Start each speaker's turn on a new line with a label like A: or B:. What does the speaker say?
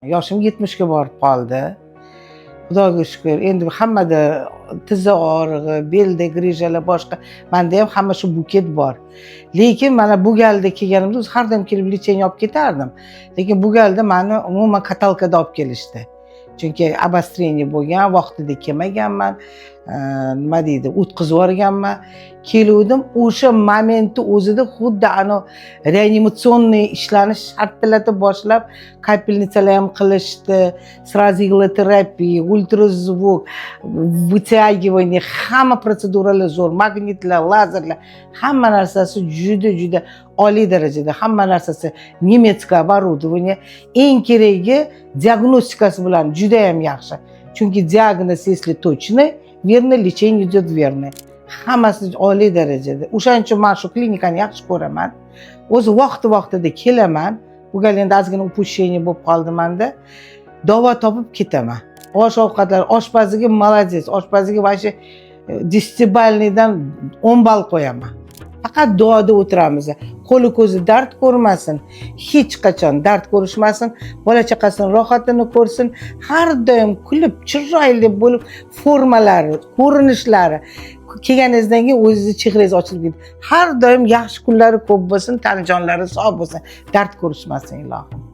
A: Yoshim 70 ga borib qoldi. Xudoga shukr. Endi hammada tizza og'rig'i, belda grijalar, boshqa. Menda ham hamma shu buket bor. Lekin mana bu galda kelganimda o'zi har doim kelib lecheniya olib ketardim. Lekin bu galda meni umuman katalkada olib kelishdi. Chunki обострение bo'lgan, vaqtida kelmaganman. Nima deydi, o'tkazib yuborganman. Keluvdim, o'sha momentni o'zida xuddi ana reanimatsionniy ishlarni shartlatib boshlab, kapelnitsalar ham qilishdi, сразу igloterapiya, ultrazvuk, вытягивание, hamma protseduralar zo'r, magnitlar, lazerlar, hamma narsasi juda oliy darajada, hamma narsasi nemetskiy оборудование, eng keragi diagnostikasi bilan juda ham yaxshi. Chunki diagnoz если точный, верно, лечение идет верно. Hammasi oliy darajada. O'shaning uchun men shu klinikani yaxshi ko'raman. O'zi vaqti-vaqtida kelaman. Bu gal endi ozgina упущение bo'lib qoldi menda. Davo topib ketaman. Osh-ovqatlar, oshpaziga молодец, oshpaziga vashi 10 ballnidan 10 ball qo'yaman. Faqat duoda o'tiramiz. Qo'li ko'zi dard ko'rmasin, hech qachon dard ko'rishmasin, bola chaqasining rohatini ko'rsin, har doim kulib, chiroyli bo'lib, formalari, ko'rinishlari kelganingizdan keyin o'zingizni chehrangiz ochilib ketadi. Har doim yaxshi kunlari ko'p bo'lsin, tanijonlari sog' bo'lsin, dard ko'rishmasin ilohim.